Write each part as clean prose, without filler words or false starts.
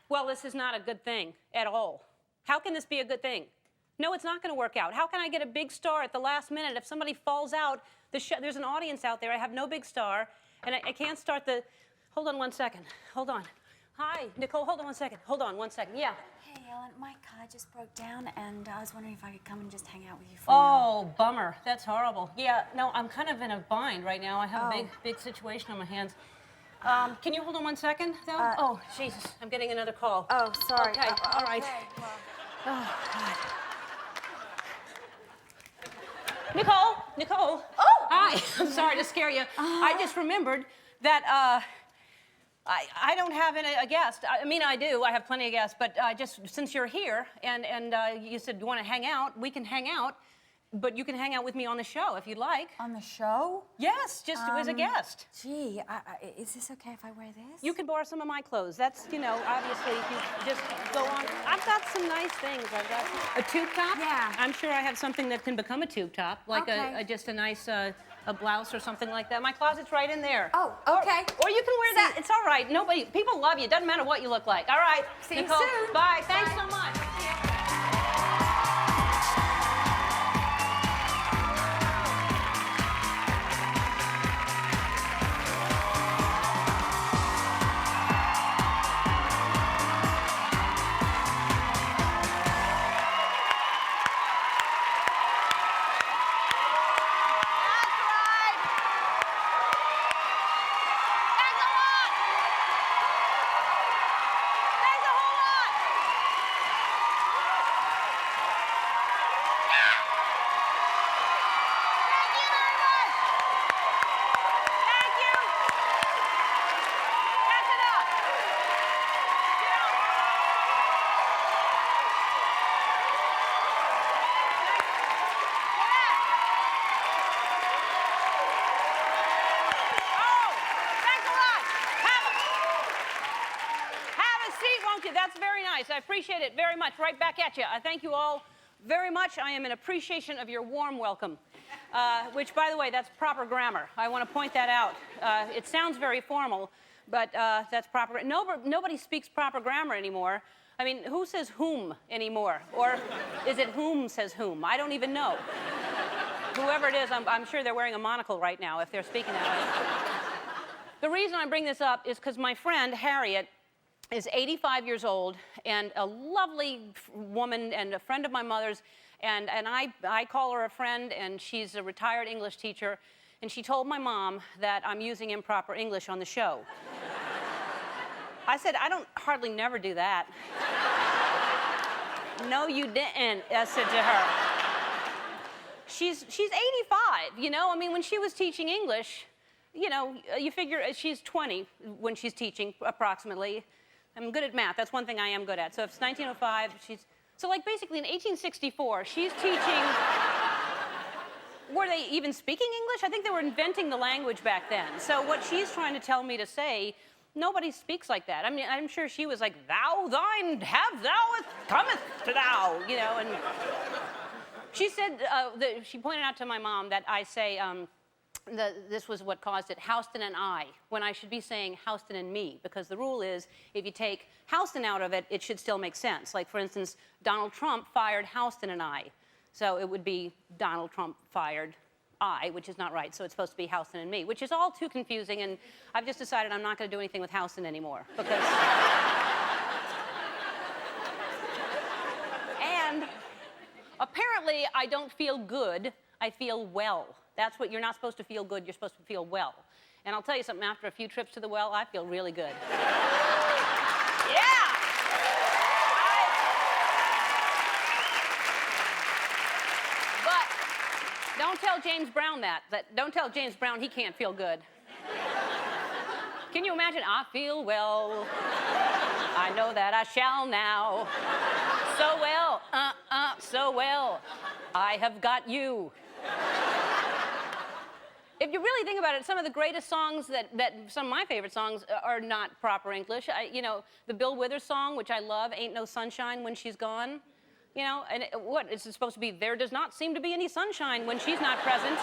Well, this is not a good thing at all. How can this be a good thing? No, it's not going to work out. How can I get a big star at the last minute? If somebody falls out, there's an audience out there. I have no big star, and I can't start the... Hold on 1 second. Hold on. Hi, Nicole, hold on 1 second. Hold on 1 second. Yeah. Hey, Ellen, my car just broke down, and I was wondering if I could come and just hang out with you for a minute. Oh, bummer. That's horrible. Yeah, no, I'm kind of in a bind right now. I have a big situation on my hands. Can you hold on 1 second, though? Oh, Jesus, I'm getting another call. Oh, sorry. Okay, all right. Okay, well. Oh, God. Nicole. Oh! Hi, I'm sorry to scare you. I just remembered that I don't have a guest. I mean, I do. I have plenty of guests, but just since you're here and you said you want to hang out, we can hang out. But you can hang out with me on the show if you'd like. On the show? Yes, just as a guest. Gee, is this okay if I wear this? You can borrow some of my clothes. That's, you know, obviously, if you just go on. I've got some nice things. I've got a tube top. Yeah. I'm sure I have something that can become a tube top, like okay. just a nice a blouse or something like that. My closet's right in there. Oh, okay. Or you can wear that. It's all right. People love you. Doesn't matter what you look like. All right. See Nicole, you soon. Bye. Thanks so much. That's very nice. I appreciate it very much. Right back at you. I thank you all very much. I am in appreciation of your warm welcome, which, by the way, that's proper grammar. I want to point that out. It sounds very formal, but that's proper. Nobody speaks proper grammar anymore. I mean, who says whom anymore? Or is it whom says whom? I don't even know. Whoever it is, I'm sure they're wearing a monocle right now if they're speaking that way. The reason I bring this up is because my friend, Harriet, is 85 years old and a lovely woman and a friend of my mother's, and I call her a friend, and she's a retired English teacher, and she told my mom that I'm using improper English on the show. I said, I don't hardly never do that. No, you didn't, I said to her. She's 85, you know? I mean, when she was teaching English, you know, you figure she's 20 when she's teaching, approximately. I'm good at math. That's one thing I am good at. So if it's 1905, so like basically in 1864, she's teaching. Were they even speaking English? I think they were inventing the language back then. So what she's trying to tell me to say, nobody speaks like that. I mean, I'm sure she was like, thou, thine, have thou, cometh to thou, you know, and she said, she pointed out to my mom that I say, this was what caused it, Houston and I, when I should be saying Houston and me, because the rule is if you take Houston out of it, it should still make sense. Like, for instance, Donald Trump fired Houston and I. So it would be Donald Trump fired I, which is not right. So it's supposed to be Houston and me, which is all too confusing. And I've just decided I'm not going to do anything with Houston anymore. Because... And apparently I don't feel good. I feel well. That's what, you're not supposed to feel good, you're supposed to feel well. And I'll tell you something, after a few trips to the well, I feel really good. Yeah! But don't tell James Brown that. Don't tell James Brown he can't feel good. Can you imagine? I feel well. I know that I shall now. So well, so well. I have got you. If you really think about it, some of the greatest songs some of my favorite songs are not proper English. You know, the Bill Withers song, which I love, Ain't No Sunshine When She's Gone. You know, and what is it supposed to be? There does not seem to be any sunshine when she's not present.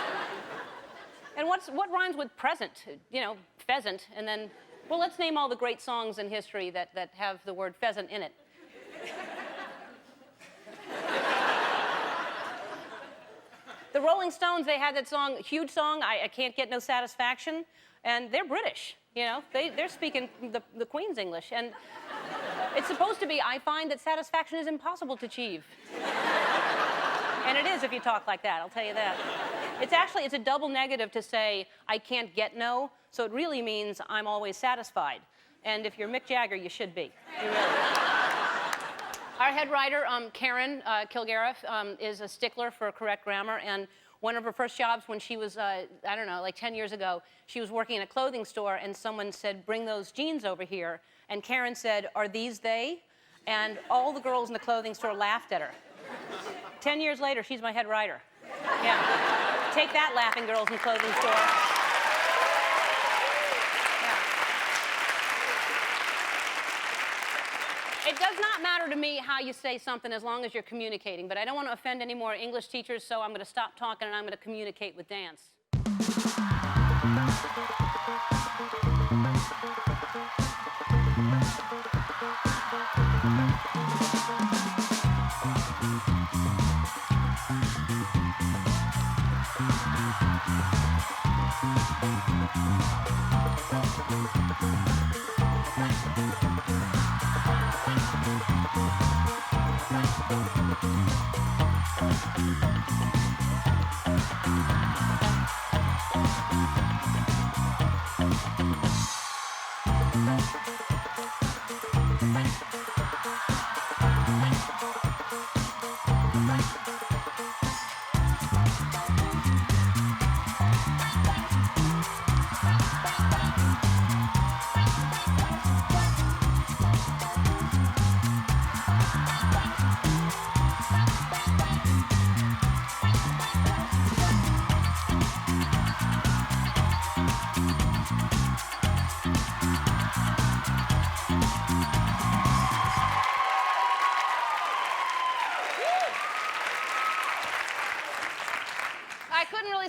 And what rhymes with present? You know, pheasant, and then Well, let's name all the great songs in history that have the word pheasant in it. The Rolling Stones, they had that song, huge song, I Can't Get No Satisfaction, and they're British, you know? They're speaking the Queen's English, and it's supposed to be, I find that satisfaction is impossible to achieve. And it is if you talk like that, I'll tell you that. It's a double negative to say, I can't get no, so it really means I'm always satisfied. And if you're Mick Jagger, you should be. You really. Our head writer, Karen Kilgariff, is a stickler for correct grammar, and one of her first jobs when she was, I don't know, like 10 years ago, she was working in a clothing store, and someone said, bring those jeans over here. And Karen said, are these they? And all the girls in the clothing store laughed at her. 10 years later, she's my head writer. Yeah. Take that, laughing girls in clothing store. It does not matter to me how you say something as long as you're communicating, but I don't want to offend any more English teachers, so I'm going to stop talking and I'm going to communicate with dance.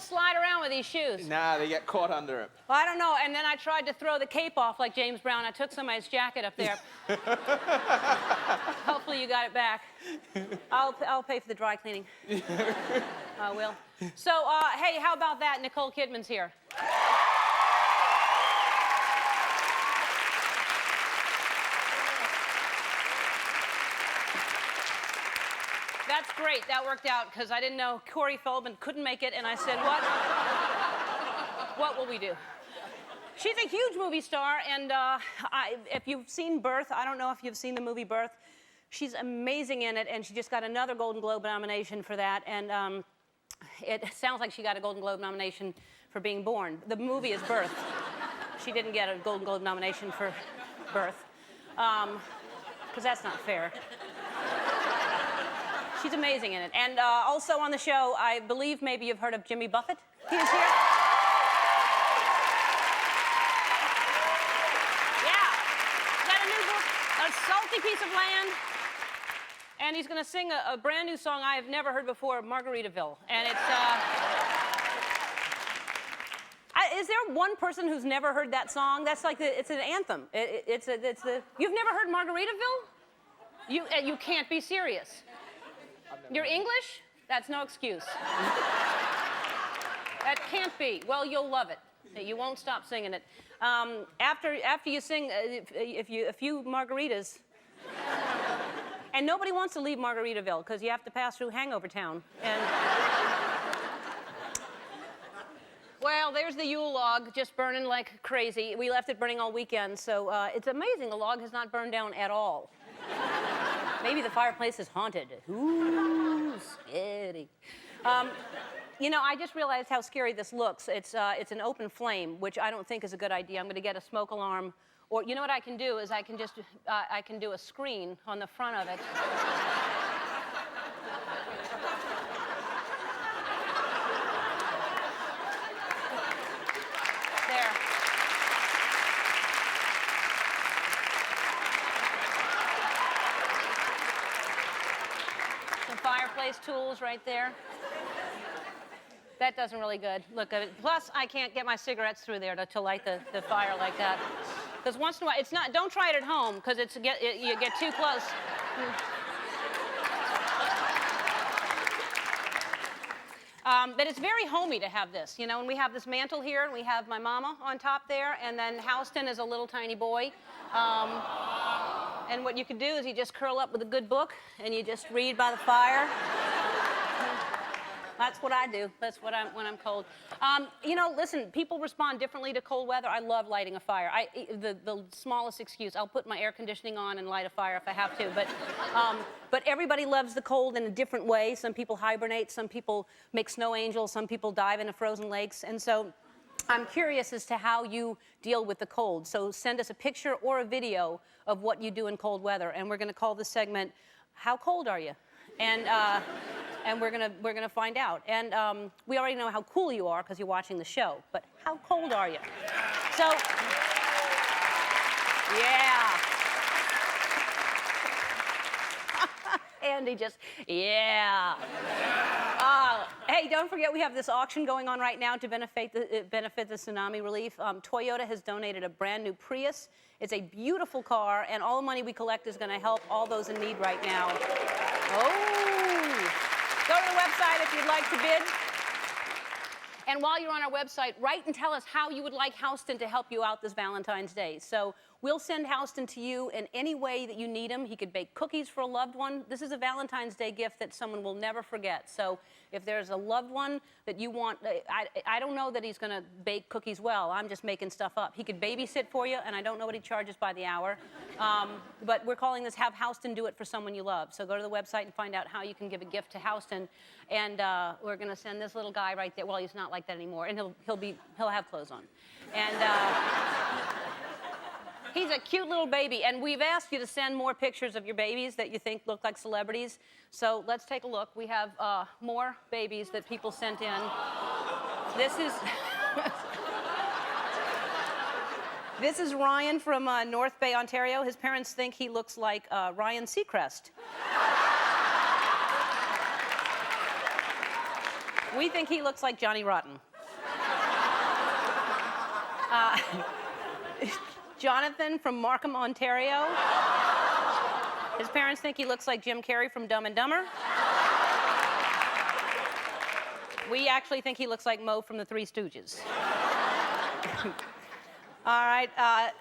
Slide around with these shoes. Nah, they get caught under it. Well, I don't know, and then I tried to throw the cape off like James Brown. I took somebody's jacket up there. Hopefully you got it back. I'll pay for the dry cleaning. I will. So, hey, how about that? Nicole Kidman's here. That's great. That worked out, because I didn't know Corey Feldman couldn't make it, and I said, what? What will we do? She's a huge movie star, and if you've seen Birth, I don't know if you've seen the movie Birth. She's amazing in it, and she just got another Golden Globe nomination for that, and it sounds like she got a Golden Globe nomination for being born. The movie is Birth. She didn't get a Golden Globe nomination for Birth, because that's not fair. She's amazing in it. And also on the show, I believe maybe you've heard of Jimmy Buffett. He is here. Yeah. He's got a new book, A Salty Piece of Land. And he's going to sing a brand new song I have never heard before, Margaritaville. And it's... is there one person who's never heard that song? That's like, it's an anthem. You've never heard Margaritaville? You can't be serious. You're English? That's no excuse. That can't be. Well, you'll love it. You won't stop singing it. After you sing a few margaritas, and nobody wants to leave Margaritaville because you have to pass through Hangover Town. And well, there's the Yule log just burning like crazy. We left it burning all weekend, so it's amazing the log has not burned down at all. Maybe the fireplace is haunted. Ooh, scary. You know, I just realized how scary this looks. It's an open flame, which I don't think is a good idea. I'm going to get a smoke alarm. Or you know what I can do is I can do a screen on the front of it. There. Fireplace tools right there. That doesn't really good. Look at it. Plus, I can't get my cigarettes through there to light the fire like that. Because once in a while, it's not. Don't try it at home because you get too close. But it's very homey to have this, you know, and we have this mantle here, and we have my mama on top there, and then Houston is a little tiny boy. And what you can do is you just curl up with a good book, and you just read by the fire. That's what I do. That's what when I'm cold. You know, listen, people respond differently to cold weather. I love lighting a fire. The smallest excuse, I'll put my air conditioning on and light a fire if I have to. But everybody loves the cold in a different way. Some people hibernate. Some people make snow angels. Some people dive into frozen lakes. And so I'm curious as to how you deal with the cold. So send us a picture or a video of what you do in cold weather. And we're going to call this segment, How Cold Are You? And we're gonna find out. And we already know how cool you are because you're watching the show. But how cold are you? So, yeah. Andy just, yeah. Hey, don't forget we have this auction going on right now to benefit the tsunami relief. Toyota has donated a brand new Prius. It's a beautiful car, and all the money we collect is going to help all those in need right now. Oh. Go to the website if you'd like to bid. And while you're on our website, write and tell us how you would like Houston to help you out this Valentine's Day. So we'll send Houston to you in any way that you need him. He could bake cookies for a loved one. This is a Valentine's Day gift that someone will never forget. So if there's a loved one that you want, I don't know that he's going to bake cookies well. I'm just making stuff up. He could babysit for you, and I don't know what he charges by the hour. But we're calling this Have Houston Do It for Someone You Love. So go to the website and find out how you can give a gift to Houston. And we're going to send this little guy right there. Well, he's not like that anymore, and he'll have clothes on. And he's a cute little baby, and we've asked you to send more pictures of your babies that you think look like celebrities. So let's take a look. We have more babies that people sent in. This is this is Ryan from North Bay, Ontario. His parents think he looks like Ryan Seacrest. We think he looks like Johnny Rotten. Jonathan from Markham, Ontario. His parents think he looks like Jim Carrey from Dumb and Dumber. We actually think he looks like Moe from the Three Stooges. All right,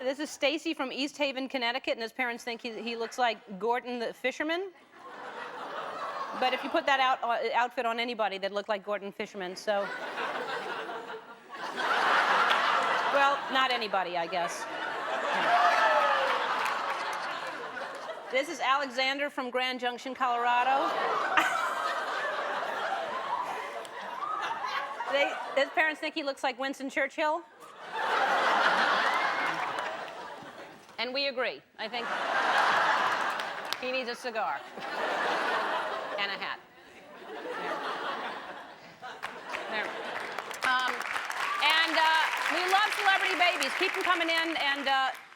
this is Stacy from East Haven, Connecticut, and his parents think he looks like Gordon the Fisherman. But if you put that outfit on anybody, they'd look like Gordon Fisherman, so. Well, not anybody, I guess. This is Alexander from Grand Junction, Colorado. His parents think he looks like Winston Churchill. And we agree. I think he needs a cigar. And a hat. There. We love celebrity babies. Keep them coming in. And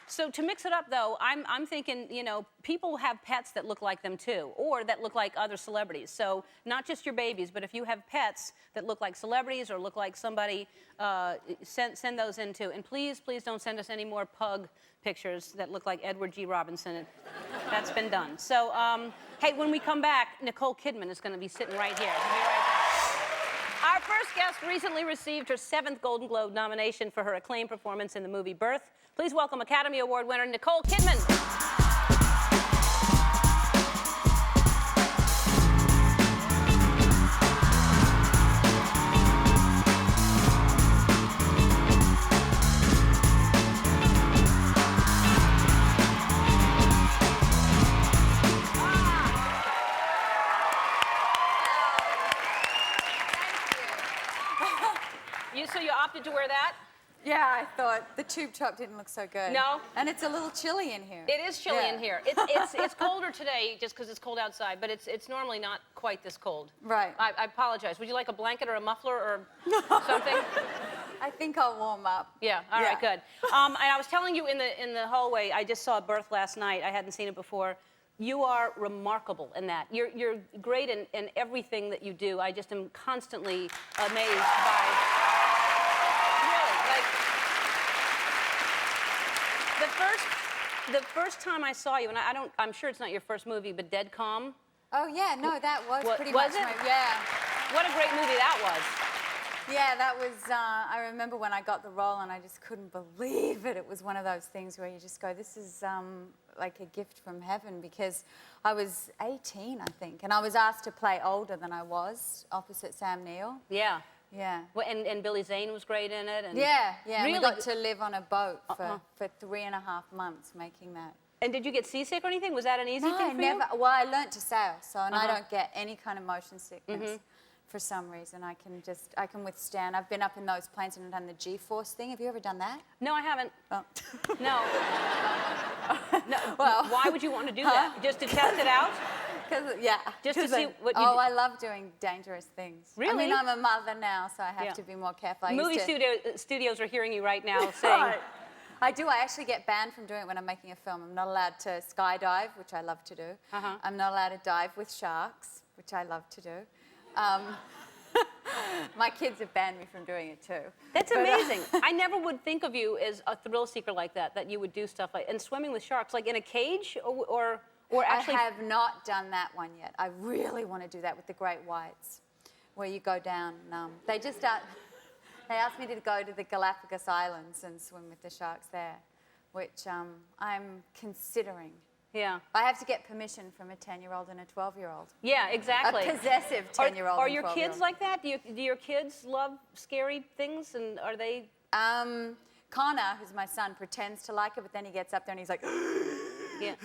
so to mix it up, though, I'm thinking, you know, people have pets that look like them, too, or that look like other celebrities. So not just your babies, but if you have pets that look like celebrities or look like somebody, send those in, too. And please, please don't send us any more pug pictures that look like Edward G. Robinson. That's been done. So, hey, when we come back, Nicole Kidman is going to be sitting right here. We'll be right back. Our first guest recently received her 7th Golden Globe nomination for her acclaimed performance in the movie Birth. Please welcome Academy Award winner Nicole Kidman. So you opted to wear that? Yeah, I thought the tube top didn't look so good. No? And it's a little chilly in here. It is chilly in here. It's colder today just because it's cold outside, but it's normally not quite this cold. Right. I apologize. Would you like a blanket or a muffler or something? I think I'll warm up. Yeah, all right, good. And I was telling you in the hallway, I just saw Birth last night. I hadn't seen it before. You are remarkable in that. You're great in everything that you do. I just am constantly amazed by... The The first time I saw you, and I'm sure it's not your first movie, but Dead Calm. Oh, yeah, no, that was pretty was much it? yeah. What a great movie that was. Yeah, that was, I remember when I got the role and I just couldn't believe it. It was one of those things where you just go, this is like a gift from heaven, because I was 18, I think, and I was asked to play older than I was, opposite Sam Neill. Yeah. Yeah. Well, and Billy Zane was great in it. And Yeah, yeah. Really? We got to live on a boat for 3.5 months making that. And did you get seasick or anything? Was that an easy No, thing for never. you? Well, I learnt to sail, so and I don't get any kind of motion sickness. Mm-hmm. For some reason, I can withstand. I've been up in those planes and done the G-force thing. Have you ever done that? No, I haven't. Oh. No. No. Well, why would you want to do that? Just to test it out? Yeah. Just to see what you Oh, do. I love doing dangerous things. Really? I mean, I'm a mother now, so I have Yeah. to be more careful. I Movie used to... studios are hearing you right now saying, Right. I do. I actually get banned from doing it when I'm making a film. I'm not allowed to skydive, which I love to do. I'm not allowed to dive with sharks, which I love to do. My kids have banned me from doing it too. That's amazing. I never would think of you as a thrill seeker like that you would do stuff like, and swimming with sharks, like in a cage or actually. I have not done that one yet. I really want to do that with the great whites, where you go down. They asked me to go to the Galapagos Islands and swim with the sharks there, which I'm considering. Yeah. I have to get permission from a 10-year-old and a 12-year-old. Yeah, exactly. A possessive 10-year-old Are and your 12-year-old. kids like that? Do your kids love scary things, and are they? Connor, who's my son, pretends to like it, but then he gets up there and he's like, Yeah.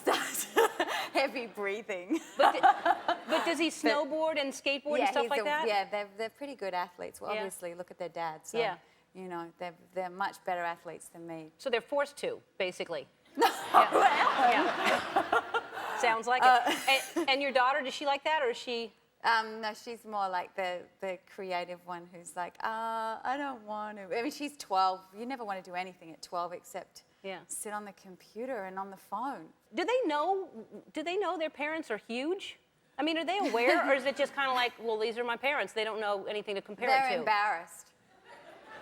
starts heavy breathing. But does he snowboard and skateboard and stuff like that? Yeah, they're pretty good athletes. Well, Yeah. obviously, look at their dad. So, Yeah. you know, they're much better athletes than me. So they're forced to, basically. Well, Yeah. Sounds like it. And your daughter, does she like that, or is she? no, she's more like the creative one who's like, I don't want to. I mean, she's 12. You never want to do anything at 12 except sit on the computer and on the phone. Do they know their parents are huge? I mean, are they aware, or is it just kind of like, well, these are my parents. They don't know anything to compare it to. They're embarrassed.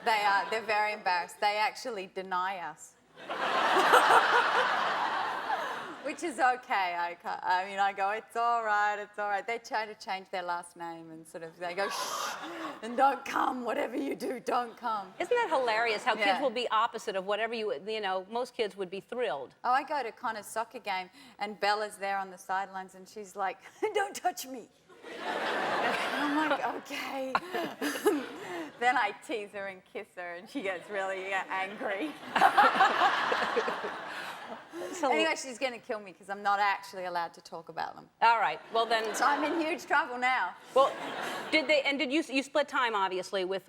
They are. They're very embarrassed. They actually deny us. Which is okay. I mean, I go, it's all right, it's all right. They try to change their last name and sort of, they go, shh, and don't come, whatever you do, don't come. Isn't that hilarious how Yeah. kids will be opposite of whatever you know, most kids would be thrilled. Oh, I go to Connor's soccer game and Bella's there on the sidelines and she's like, don't touch me. And I'm like, okay. Then I tease her and kiss her and she gets really angry. So, Anyway, she's going to kill me because I'm not actually allowed to talk about them. all right, well then. So I'm in huge trouble now. Well, did you split time, obviously, with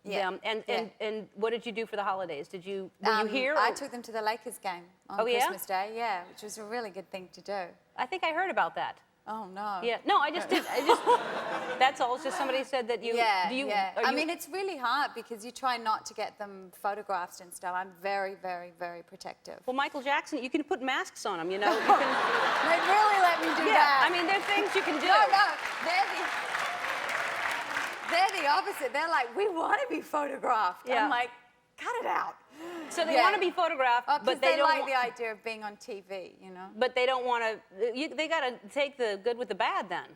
Yeah, them, and, yeah. and what did you do for the holidays? Were you here? I or- took them to the Lakers game on Oh, yeah? Christmas Day, yeah, which was a really good thing to do. I think I heard about that. Oh, no. Yeah, no, I just did. That's all. It's just somebody said that you. Yeah, do you, yeah. are I you- mean, it's really hard because you try not to get them photographed and stuff. I'm very, very, very protective. Well, Michael Jackson, you can put masks on him. You know. You can, They really let me do yeah, that. I mean, there's things you can do. No, they're the opposite. They're like, we want to be photographed. Yeah. I'm like, cut it out. So they Yeah. want to be photographed, Oh, but they don't. like the idea of being on TV, you know. But they don't want to. They got to take the good with the bad then.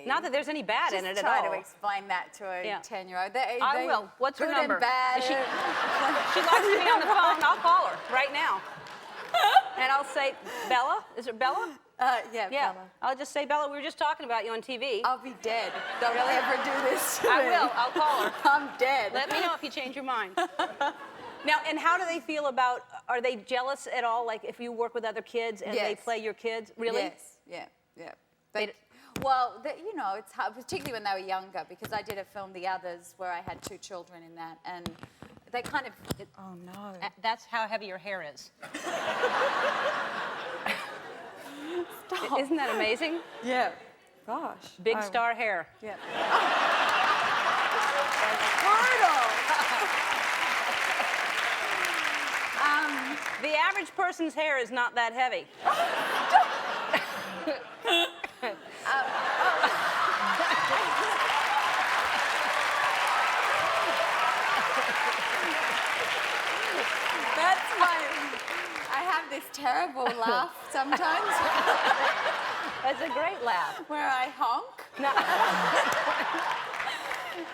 Not that there's any bad in it at all. Just try to explain that to a 10-year-old. I will. What's her good number? And bad. If she likes me on the phone, I'll call her right now. And I'll say, Bella? Is it Bella? Yeah, Yeah. Bella. I'll just say, Bella, we were just talking about you on TV. I'll be dead. Don't ever do this to I me. will. I'll call her. I'm dead. Let me know if you change your mind. Now, and how do they feel about, are they jealous at all? Like if you work with other kids and they Yes. play your kids? Really? Yes. Yeah. They- You know, it's hard, particularly when they were younger, because I did a film, The Others, where I had 2 children in that, and they kind of. Oh no. That's how heavy your hair is. Stop. Isn't that amazing? Yeah. Gosh. Big star hair. Yeah. Brutal. The average person's hair is not that heavy. That's my. I have terrible laugh sometimes That's a great laugh. where I honk. No.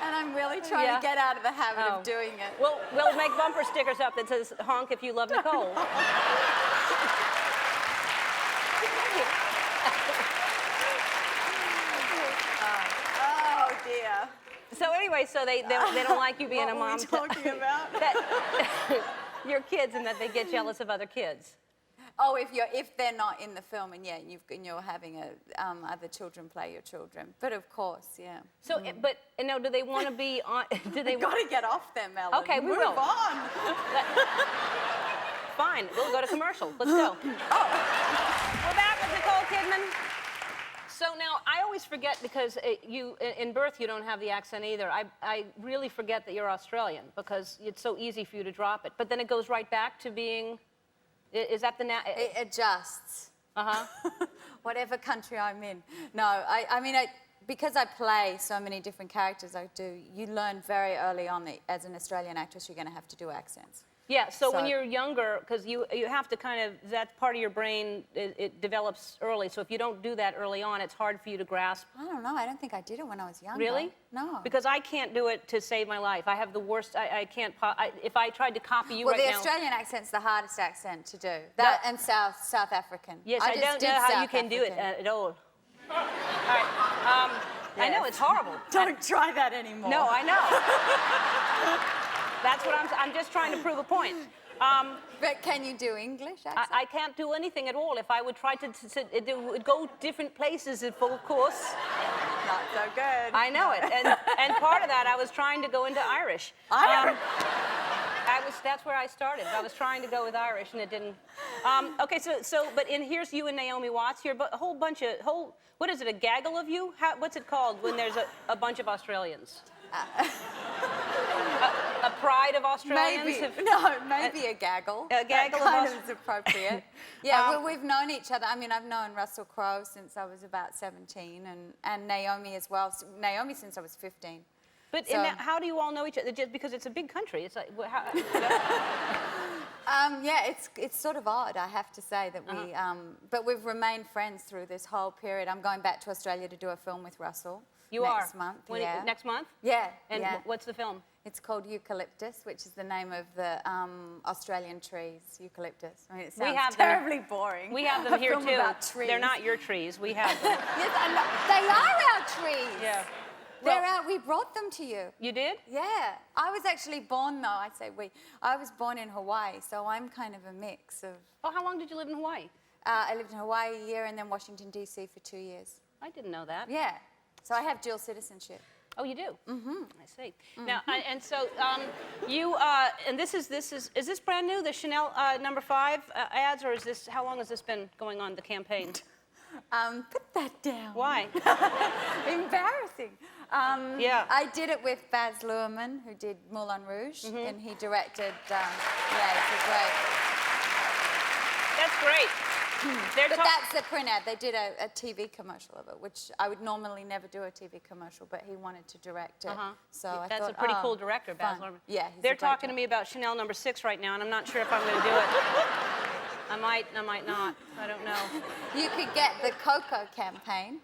And I'm really trying to get out of the habit Oh. of doing it. We'll make bumper stickers up that says honk if you love Nicole. Oh dear. So anyway, so they don't like you being What a were mom. we talking about? That your kids and that they get jealous of other kids. Oh, if they're not in the film, and you're having other children play your children. But of course, yeah. So, but no, do they want to be on? Do they? Got to get off them, Ellen. Okay, we Move will. on. Fine, we'll go to commercial. Let's go. We're back with Nicole Kidman. So now, I always forget because in birth you don't have the accent either. I really forget that you're Australian because it's so easy for you to drop it. But then it goes right back to being, is that the... It adjusts. Uh-huh. Whatever country I'm in. No, I mean, because I play so many different characters I do, you learn very early on that as an Australian actress you're going to have to do accents. Yeah, so when you're younger, because you have to kind of, that part of your brain, it develops early. So if you don't do that early on, it's hard for you to grasp. I don't know. I don't think I did it when I was younger. Really? No. Because I can't do it to save my life. I have the worst, I can't, if I tried to copy you right now. Well, the Australian accent's the hardest accent to do. That and South African. Yes, I don't know how you can do it at all. All right. I know, it's horrible. Don't try that anymore. No, I know. That's what I'm just trying to prove a point. But can you do English accent? I can't do anything at all. If I would try to it would go different places, of course. Not so good. I know it. And part of that, I was trying to go into Irish. That's where I started. I was trying to go with Irish, and it didn't. Okay, but here's you and Naomi Watts here, but a whole bunch of, what is it, a gaggle of you? What's it called when there's a bunch of Australians? A pride of Australians? Maybe a gaggle. A gaggle that of kind of is appropriate. Yeah, we've known each other. I mean, I've known Russell Crowe since I was about 17, and Naomi as well. Naomi since I was 15. But how do you all know each other? Just because it's a big country. It's like, yeah, it's sort of odd, I have to say, that we, but we've remained friends through this whole period. I'm going back to Australia to do a film with Russell. Next month, yeah. Next month? Yeah. And what's the film? It's called Eucalyptus, which is the name of the Australian trees, eucalyptus. I mean, it sounds terribly boring. We have them here too. About trees. They're not your trees. We have them. Yes, I know. They are our trees. Yeah. They're out. We brought them to you. You did? Yeah. I was actually born, though. I say we. I was born in Hawaii, so I'm kind of a mix of. Oh, how long did you live in Hawaii? I lived in Hawaii a year and then Washington, D.C. for 2 years. I didn't know that. Yeah. So I have dual citizenship. Oh, you do? Mm-hmm. I see. Now, and so you, and is this brand new, the Chanel number 5 ads, or is this, how long has this been going on, the campaign? Put that down. Why? Embarrassing. Yeah. I did it with Baz Luhrmann, who did Moulin Rouge, and he directed, yeah, it's great. That's great. But that's the print ad. They did a TV commercial of it, which I would normally never do a TV commercial, but he wanted to direct it. So I That's thought, a pretty cool director, Baz fun. Luhrmann. Yeah, They're talking to me about Chanel number 6 right now, and I'm not sure if I'm going to do it. I might not. I don't know. You could get the Cocoa campaign.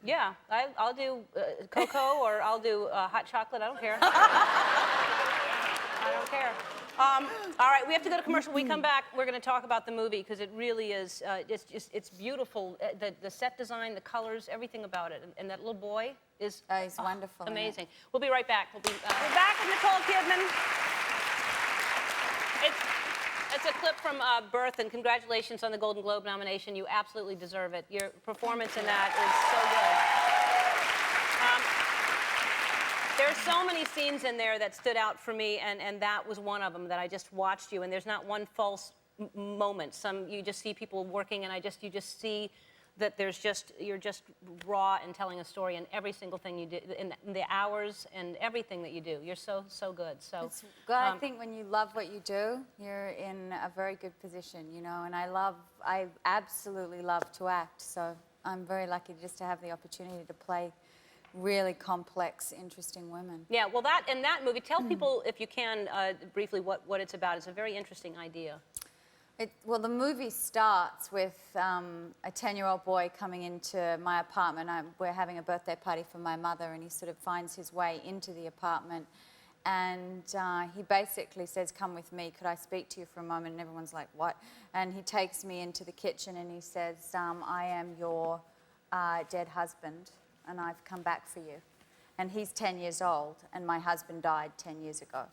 Yeah, I'll do cocoa or I'll do hot chocolate. I don't care. I don't care. All right, we have to go to commercial. When we come back, we're going to talk about the movie because it really is. It's beautiful. The set design, the colors, everything about it, and that little boy is. He's wonderful. Amazing. We'll be right back. We're back with Nicole Kidman. It's a clip from Birth, and congratulations on the Golden Globe nomination. You absolutely deserve it. Your performance in that is so good. There are so many scenes in there that stood out for me, and that was one of them that I just watched you, and there's not one false moment. You just see people working, and you just see that you're just raw and telling a story in every single thing you do, in the hours and everything that you do. You're so good. So it's good. I think when you love what you do, you're in a very good position, you know. And I absolutely love to act. So I'm very lucky just to have the opportunity to play really complex, interesting women. Yeah. Well, in that movie, tell people if you can briefly what it's about. It's a very interesting idea. Well, the movie starts with a 10-year-old boy coming into my apartment. We're having a birthday party for my mother, and he sort of finds his way into the apartment. And he basically says, "Come with me, could I speak to you for a moment?" And everyone's like, "What?" And he takes me into the kitchen and he says, "I am your dead husband, and I've come back for you." And he's 10 years old, and my husband died 10 years ago.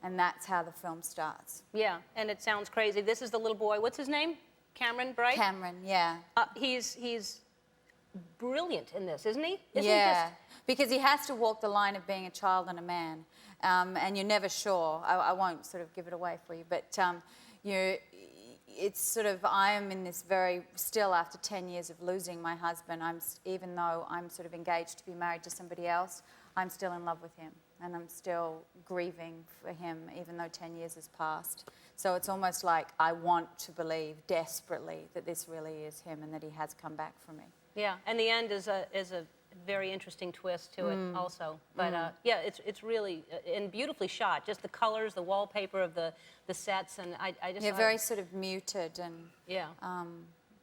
And that's how the film starts. Yeah, and it sounds crazy. This is the little boy. What's his name? Cameron Bright? Cameron, yeah. He's brilliant in this, isn't he? Yeah, because he has to walk the line of being a child and a man. And you're never sure. I won't sort of give it away for you, but it's sort of, I am in this still after 10 years of losing my husband, even though I'm sort of engaged to be married to somebody else, I'm still in love with him. And I'm still grieving for him, even though 10 years has passed. So it's almost like I want to believe desperately that this really is him and that he has come back for me. Yeah, and the end is a very interesting twist to it also. But yeah, it's really and beautifully shot. Just the colors, the wallpaper of the sets, and I just very sort of muted and yeah.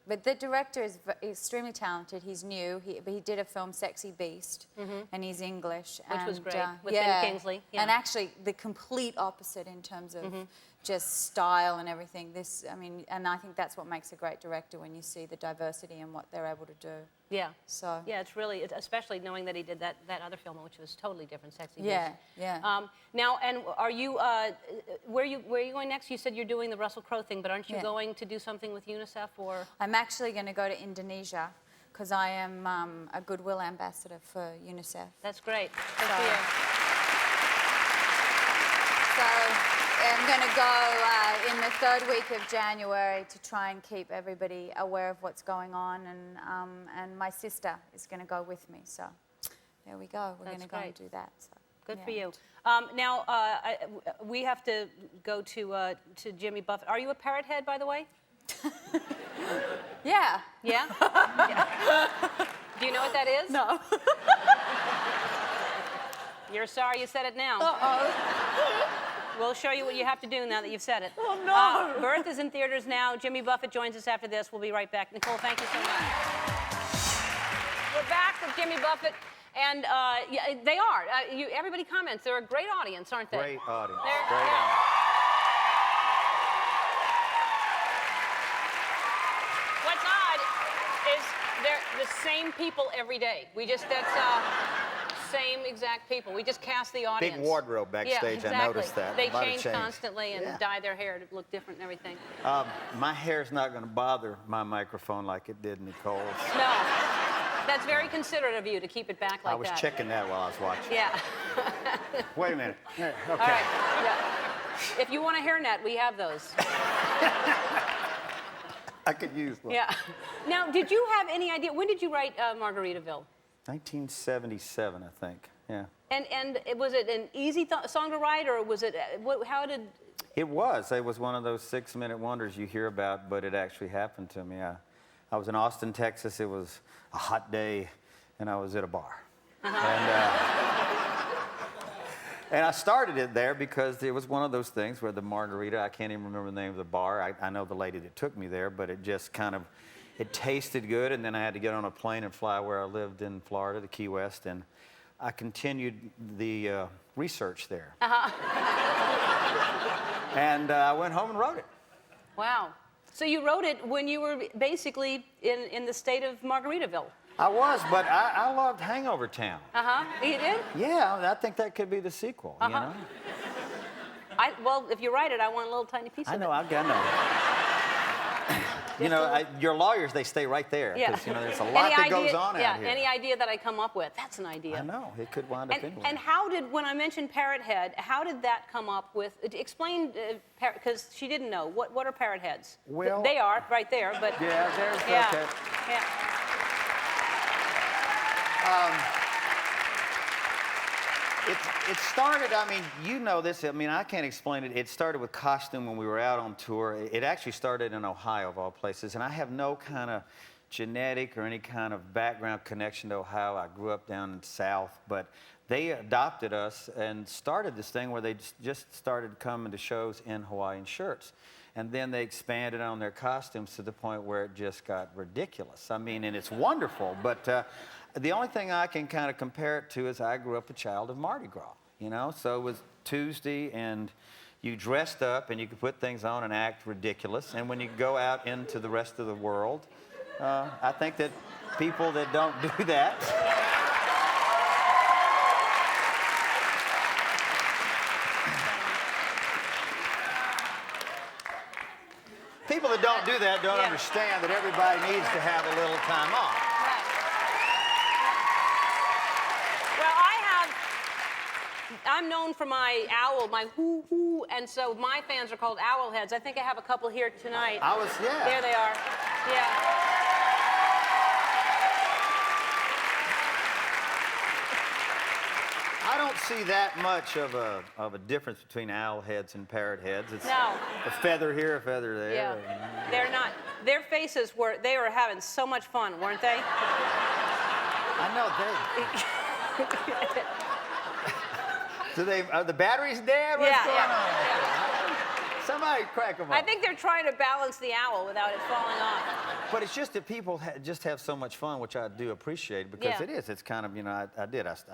But the director is extremely talented. He's new. He did a film, Sexy Beast, and he's English. Which was great, with yeah. Ben Kingsley. Yeah. And actually, the complete opposite in terms of just style and everything. And I think that's what makes a great director, when you see the diversity and what they're able to do. Yeah. So. Yeah, it's really, especially knowing that he did that other film, which was totally different, Sexy Beast. Yeah, yeah. Now, and are you, where are you going next? You said you're doing the Russell Crowe thing, but aren't you going to do something with UNICEF or? I'm actually going to go to Indonesia, because I am a goodwill ambassador for UNICEF. That's great. Good for you. So I'm going to go in the 3rd week of January to try and keep everybody aware of what's going on, and my sister is going to go with me. So there we go. We're going to go and do that. So, good for you. Now we have to go to Jimmy Buffett. Are you a parrot head, by the way? Yeah. Yeah? Yeah. Do you know what that is? No. You're sorry you said it now. Uh-oh. We'll show you what you have to do now that you've said it. Oh, no. Birth is in theaters now. Jimmy Buffett joins us after this. We'll be right back. Nicole, thank you so much. We're back with Jimmy Buffett. And yeah, they are. Everybody comments. They're a great audience, aren't they? Great audience. Great audience. What's odd is they're the same people every day. That's same exact people. We just cast the audience. Big wardrobe backstage. Yeah, exactly. I noticed that. They change constantly and dye their hair to look different and everything. My hair's not going to bother my microphone like it did Nicole's. No. That's very considerate of you to keep it back like that. I was checking that while I was watching. Yeah. Wait a minute. Okay. All right. Yeah. If you want a hairnet, we have those. I could use one. Yeah. Now, did you have any idea, when did you write Margaritaville? 1977, I think. Yeah. And was it an easy song to write, or was it, how did? It was. It was one of those 6-minute wonders you hear about, but it actually happened to me. I was in Austin, Texas. It was a hot day, and I was at a bar. And I started it there because it was one of those things where the margarita, I can't even remember the name of the bar. I know the lady that took me there, but it just kind of, it tasted good, and then I had to get on a plane and fly where I lived in Florida, to Key West, and I continued the research there. And I went home and wrote it. Wow. So you wrote it when you were basically in the state of Margaritaville. I was, but I loved Hangover Town. You did? Yeah, I think that could be the sequel, you know? Well, if you write it, I want a little tiny piece of it. I know. You know, your lawyers, they stay right there. Yeah. Because, you know, there's a lot that goes on out here. Any idea that I come up with, that's an idea. I know, it could wind up anywhere. And how did, when I mentioned Parrot Head, how did that come up with, explain, because she didn't know, what are Parrot Heads? Well, they are, right there, but. Yeah, there's, yeah, okay. Yeah. It started, I mean, you know this, I mean, I can't explain it. It started with costume when we were out on tour. It actually started in Ohio, of all places, and I have no kind of genetic or any kind of background connection to Ohio. I grew up down in the South, but they adopted us and started this thing where they just started coming to shows in Hawaiian shirts. And then they expanded on their costumes to the point where it just got ridiculous. I mean, and it's wonderful, but the only thing I can kind of compare it to is I grew up a child of Mardi Gras, you know? So it was Tuesday, and you dressed up, and you could put things on and act ridiculous. And when you go out into the rest of the world, I think that people that don't do that... People that don't do that don't understand that everybody needs to have a little time off. Right. Well, I'm known for my owl, my hoo-hoo, and so my fans are called owl heads. I think I have a couple here tonight. There they are. Yeah. I don't see that much of a difference between owl heads and parrot heads. It's No. a feather here, a feather there. Yeah. They're not. Their faces they were having so much fun, weren't they? I know are the batteries dead? What's going on? Somebody crack them up. I think they're trying to balance the owl without it falling off. But it's just that people just have so much fun, which I do appreciate, because it is. It's kind of, you know, I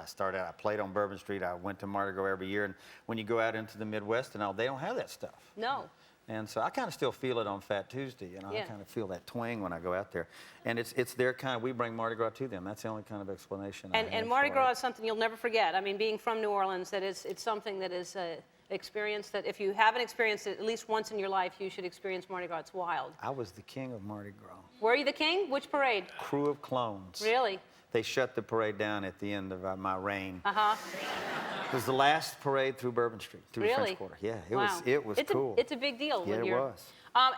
started out, I played on Bourbon Street. I went to Mardi Gras every year. And when you go out into the Midwest and all, they don't have that stuff. No. And so I kind of still feel it on Fat Tuesday. You know, I kind of feel that twang when I go out there. And it's their kind of, we bring Mardi Gras to them. That's the only kind of explanation I have And Mardi for Gras it. is something you'll never forget. I mean, being from New Orleans, it's something that is experience that if you haven't experienced it at least once in your life, you should experience Mardi Gras. It's wild. I was the king of Mardi Gras. Were you the king? Which parade? Crew of Clones. Really? They shut the parade down at the end of my reign. Uh-huh. It was the last parade through Bourbon Street, through the French Quarter. Yeah, it was cool. It's a big deal. Yeah, when it you're, was.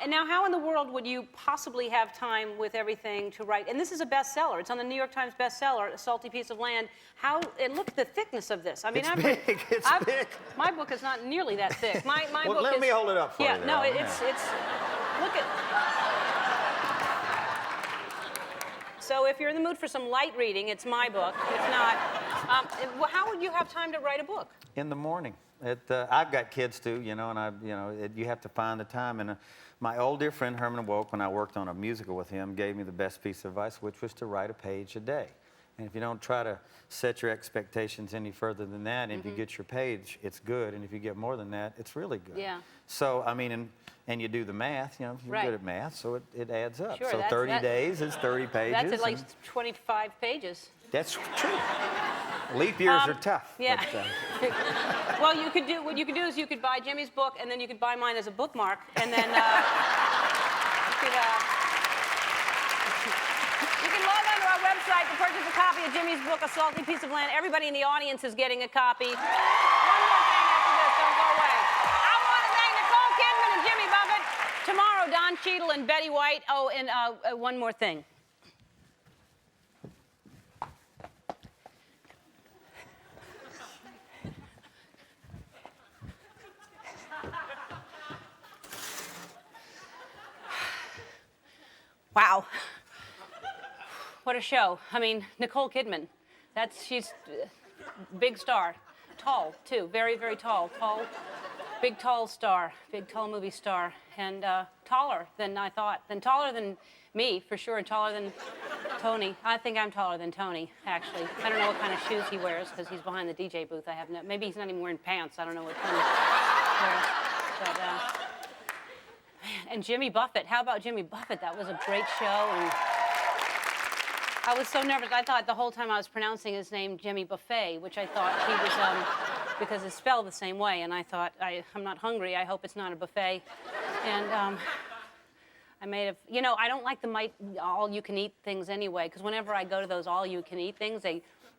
And now, how in the world would you possibly have time with everything to write? And this is a bestseller. It's on the New York Times bestseller, A Salty Piece of Land. And look at the thickness of this. I mean, it's big. It's big. My book is not nearly that thick. My well, book let me hold it up for you. Yeah, no, it's. Look at. So if you're in the mood for some light reading, it's my book. If not, how would you have time to write a book? In the morning. I've got kids too, you know, and you have to find the time. And my old dear friend Herman Woke, when I worked on a musical with him, gave me the best piece of advice, which was to write a page a day. And if you don't try to set your expectations any further than that, and if you get your page, it's good. And if you get more than that, it's really good. Yeah. So, I mean, and you do the math, you know, you're good at math, so it adds up. Sure, so 30 days is 30 pages. That's at like 25 pages. That's true. Leap years are tough. Yeah. But, well, what you could do is you could buy Jimmy's book, and then you could buy mine as a bookmark, and then you can log on to our website to purchase a copy of Jimmy's book, A Salty Piece of Land. Everybody in the audience is getting a copy. One more thing after this, don't go away. I want to thank Nicole Kidman and Jimmy Buffett. Tomorrow, Don Cheadle and Betty White. Oh, and one more thing. Wow. What a show. I mean, Nicole Kidman. She's big star. Tall, too. Very, very tall. Tall, big, tall star. Big, tall movie star. And taller than I thought. Taller than me, for sure, and taller than Tony. I think I'm taller than Tony, actually. I don't know what kind of shoes he wears, because he's behind the DJ booth. Maybe he's not even wearing pants. I don't know what Tony wears. But, man, and Jimmy Buffett. How about Jimmy Buffett? That was a great show. And I was so nervous. I thought the whole time I was pronouncing his name Jimmy Buffet, which I thought he was, because it's spelled the same way. And I thought, I'm not hungry. I hope it's not a buffet. And I made a, you know, I don't like the all-you-can-eat things anyway, because whenever I go to those all-you-can-eat things,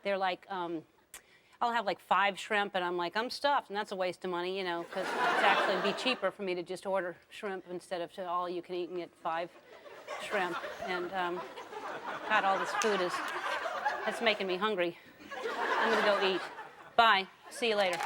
they're like, I'll have like 5 shrimp, and I'm like, I'm stuffed, and that's a waste of money, you know, because it's actually be cheaper for me to just order shrimp instead of to all you can eat and get 5 shrimp. And God, all this food it's making me hungry. I'm gonna go eat. Bye. See you later.